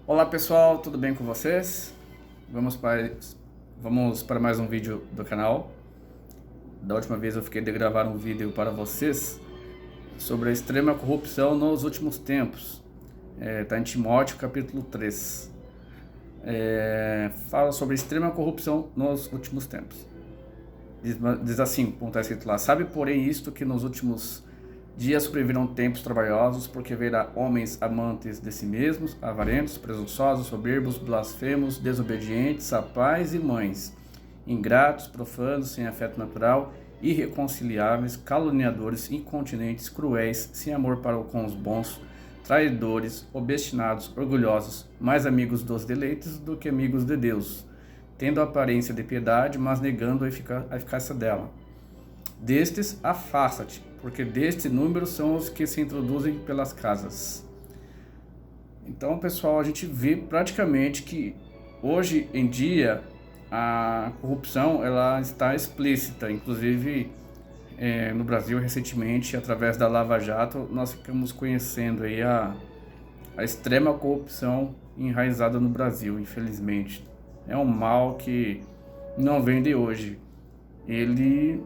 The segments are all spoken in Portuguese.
Olá pessoal, tudo bem com vocês? Vamos para mais um vídeo do canal. Da última vez eu fiquei de gravar um vídeo para vocês sobre a extrema corrupção nos últimos tempos. Está em Timóteo capítulo 3. Fala sobre a extrema corrupção nos últimos tempos. Diz assim, como está escrito lá: sabe porém isto, que nos últimos dias sobrevirão tempos trabalhosos, porque haverá homens amantes de si mesmos, avarentos, presunçosos, soberbos, blasfemos, desobedientes a pais e mães, ingratos, profanos, sem afeto natural, irreconciliáveis, caluniadores, incontinentes, cruéis, sem amor para com os bons, traidores, obstinados, orgulhosos, mais amigos dos deleites do que amigos de Deus, tendo a aparência de piedade, mas negando a eficácia dela. Destes, afasta-te, porque deste número são os que se introduzem pelas casas. Então, pessoal, a gente vê praticamente que hoje em dia a corrupção ela está explícita. Inclusive, no Brasil, recentemente, através da Lava Jato, nós ficamos conhecendo aí a extrema corrupção enraizada no Brasil, infelizmente. É um mal que não vem de hoje. Ele,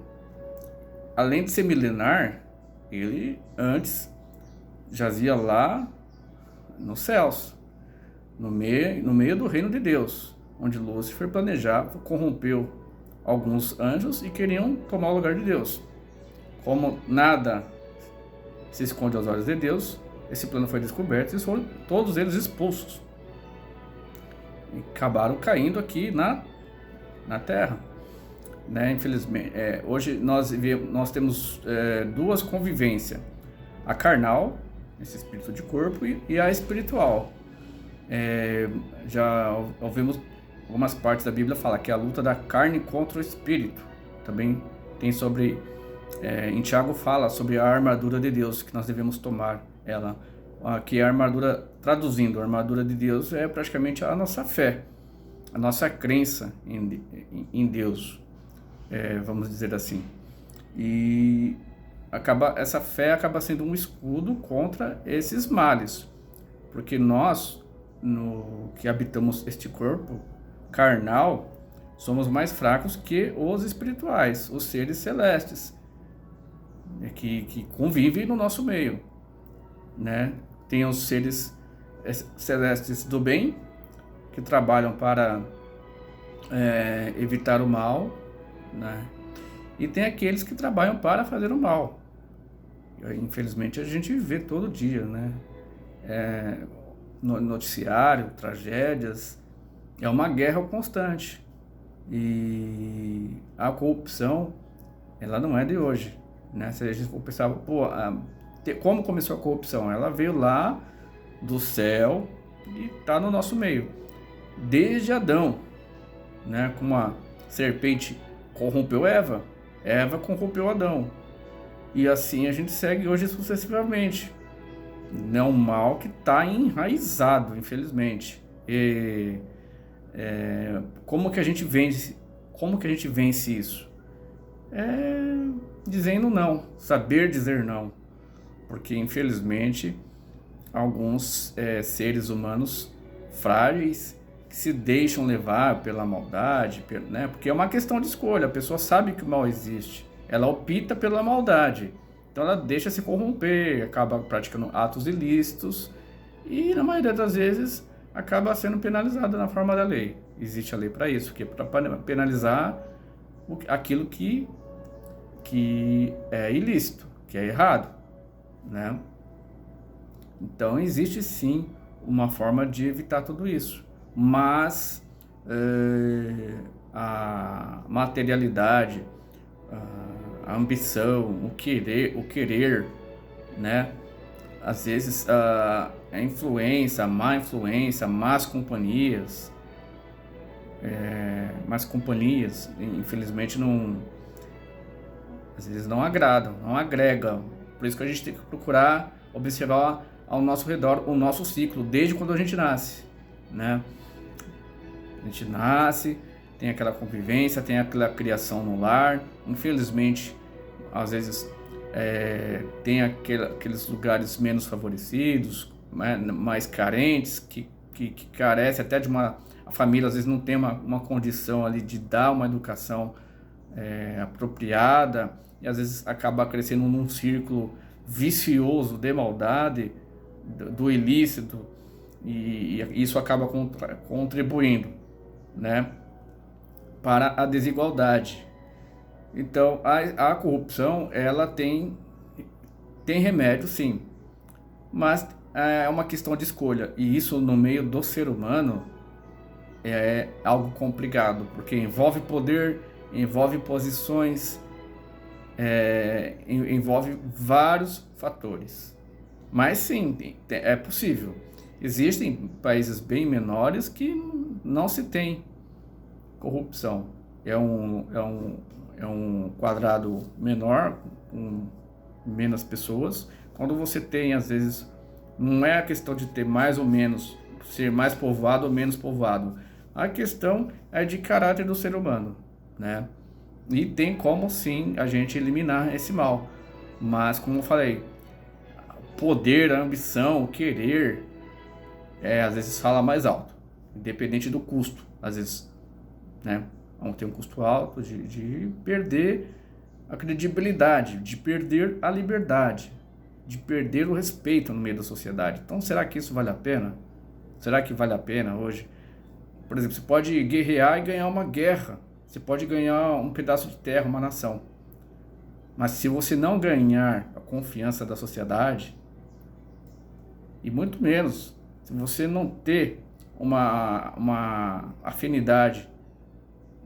além de ser milenar, ele antes jazia lá nos céus, no meio do reino de Deus, onde Lúcifer planejava, corrompeu alguns anjos e queriam tomar o lugar de Deus. Como nada se esconde aos olhos de Deus, esse plano foi descoberto e foram todos eles expulsos. E acabaram caindo aqui na terra. Infelizmente, hoje nós temos duas convivências: a carnal, esse espírito de corpo, e a espiritual. Já ouvimos algumas partes da Bíblia falar que é a luta da carne contra o espírito. Também tem sobre, em Tiago fala sobre a armadura de Deus, que nós devemos tomar ela. Que a armadura, traduzindo, a armadura de Deus é praticamente a nossa fé, a nossa crença em Deus. Vamos dizer assim, e essa fé acaba sendo um escudo contra esses males, porque nós, que habitamos este corpo carnal, somos mais fracos que os espirituais, os seres celestes, que convivem no nosso meio, né? Tem os seres celestes do bem, que trabalham para evitar o mal, né? E tem aqueles que trabalham para fazer o mal. Infelizmente a gente vê todo dia, né? No noticiário, tragédias, é uma guerra constante. E a corrupção, ela não é de hoje, né? Se a gente for pensar, como começou a corrupção? Ela veio lá do céu e está no nosso meio, desde Adão, né? Como a serpente corrompeu Eva, Eva corrompeu Adão, e assim a gente segue hoje sucessivamente. É um mal que está enraizado, infelizmente. Como que a gente vence isso? Dizendo não, saber dizer não, porque infelizmente alguns seres humanos frágeis que se deixam levar pela maldade, né? Porque é uma questão de escolha. A pessoa sabe que o mal existe, ela opta pela maldade, então ela deixa se corromper, acaba praticando atos ilícitos e na maioria das vezes acaba sendo penalizada na forma da lei. Existe a lei para isso, que é para penalizar aquilo que é ilícito, que é errado, né? Então existe sim uma forma de evitar tudo isso, mas a materialidade, a ambição, o querer, né? Às vezes a influência, a má influência, más companhias, infelizmente às vezes não agradam, não agregam. Por isso que a gente tem que procurar observar ao nosso redor o nosso ciclo, desde quando a gente nasce, né? A gente nasce, tem aquela convivência, tem aquela criação no lar. Infelizmente, às vezes tem aqueles lugares menos favorecidos, mais carentes, que que carece até de a família às vezes não tem uma condição ali de dar uma educação apropriada, e às vezes acaba crescendo num círculo vicioso de maldade, do ilícito, e isso acaba contribuindo, né, para a desigualdade. Então a corrupção, ela tem remédio, sim, mas é uma questão de escolha, e isso no meio do ser humano é algo complicado, porque envolve poder, envolve posições, envolve vários fatores. Mas sim, é possível. Existem países bem menores que não se tem corrupção. É um quadrado menor, com menos pessoas. Quando você tem, às vezes, não é a questão de ter mais ou menos, ser mais povoado ou menos povoado. A questão é de caráter do ser humano, né? E tem como sim a gente eliminar esse mal. Mas, como eu falei, poder, a ambição, o querer, às vezes fala mais alto, independente do custo. Às vezes, né? Vamos ter um custo alto de perder a credibilidade, de perder a liberdade, de perder o respeito no meio da sociedade. Então, será que isso vale a pena? Será que vale a pena hoje? Por exemplo, você pode guerrear e ganhar uma guerra. Você pode ganhar um pedaço de terra, uma nação. Mas se você não ganhar a confiança da sociedade, e muito menos, se você não ter uma afinidade,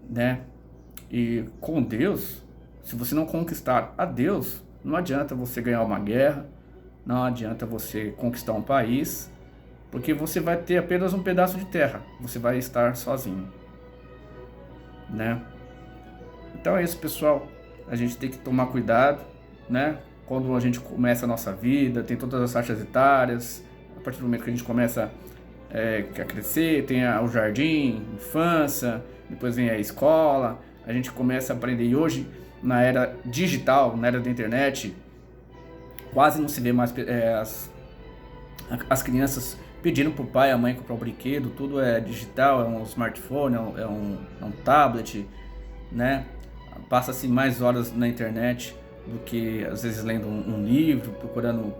né, e com Deus, se você não conquistar a Deus, não adianta você ganhar uma guerra, não adianta você conquistar um país, porque você vai ter apenas um pedaço de terra, você vai estar sozinho, né? Então é isso, pessoal. A gente tem que tomar cuidado, né? Quando a gente começa a nossa vida, tem todas as faixas etárias. A partir do momento que a gente começa a crescer, tem o jardim, infância, depois vem a escola, a gente começa a aprender. E hoje, na era digital, na era da internet, quase não se vê mais as crianças pedindo para o pai e a mãe comprar um brinquedo. Tudo é digital, é um smartphone, é um tablet, né? Passa-se mais horas na internet do que às vezes lendo um livro, procurando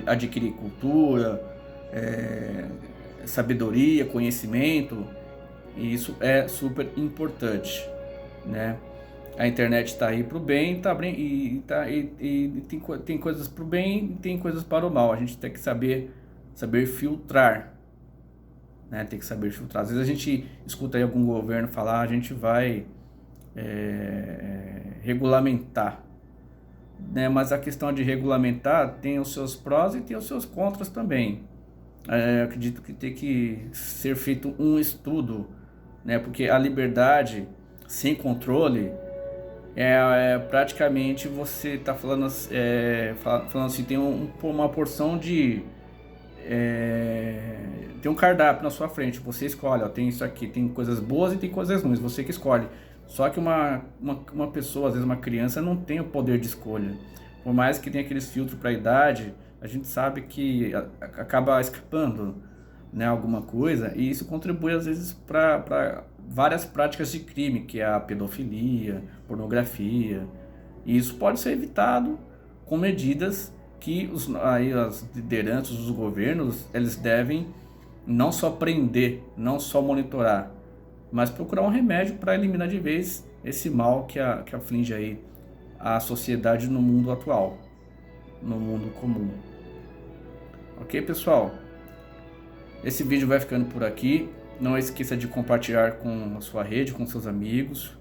adquirir cultura, sabedoria, conhecimento, e isso é super importante, né? A internet está aí para o bem, tem coisas para o bem e tem coisas para o mal. A gente tem que saber filtrar, né? Tem que saber filtrar. Às vezes a gente escuta aí algum governo falar, a gente vai regulamentar, né? Mas a questão de regulamentar tem os seus prós e tem os seus contras também. Acredito que tem que ser feito um estudo, né? Porque a liberdade sem controle praticamente você está falando assim, tem uma porção de tem um cardápio na sua frente, você escolhe, tem isso aqui, tem coisas boas e tem coisas ruins, você que escolhe. Só que uma pessoa, às vezes uma criança, não tem o poder de escolha. Por mais que tenha aqueles filtros para a idade, a gente sabe que acaba escapando, né, alguma coisa, e isso contribui às vezes para várias práticas de crime, que é a pedofilia, pornografia. E isso pode ser evitado com medidas que as lideranças, os governos, eles devem não só prender, não só monitorar, mas procurar um remédio para eliminar de vez esse mal que aflige aí a sociedade no mundo atual, no mundo comum. Ok, pessoal? Esse vídeo vai ficando por aqui. Não esqueça de compartilhar com a sua rede, com seus amigos,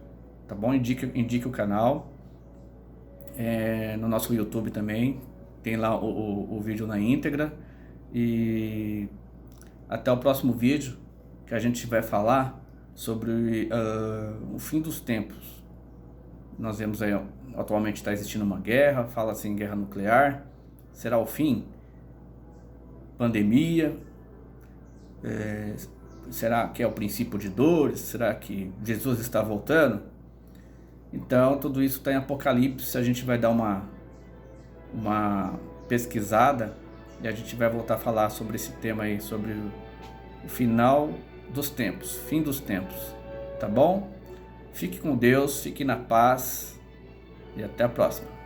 tá bom? Indique o canal. No nosso YouTube também tem lá o vídeo na íntegra. E até o próximo vídeo, que a gente vai falar sobre o fim dos tempos. Nós vemos aí, atualmente está existindo uma guerra, fala-se em guerra nuclear. Será o fim? Pandemia? Será que é o princípio de dores? Será que Jesus está voltando? Então, tudo isso está em Apocalipse. A gente vai dar uma pesquisada e a gente vai voltar a falar sobre esse tema aí, sobre o final dos tempos, fim dos tempos, tá bom? Fique com Deus, fique na paz e até a próxima.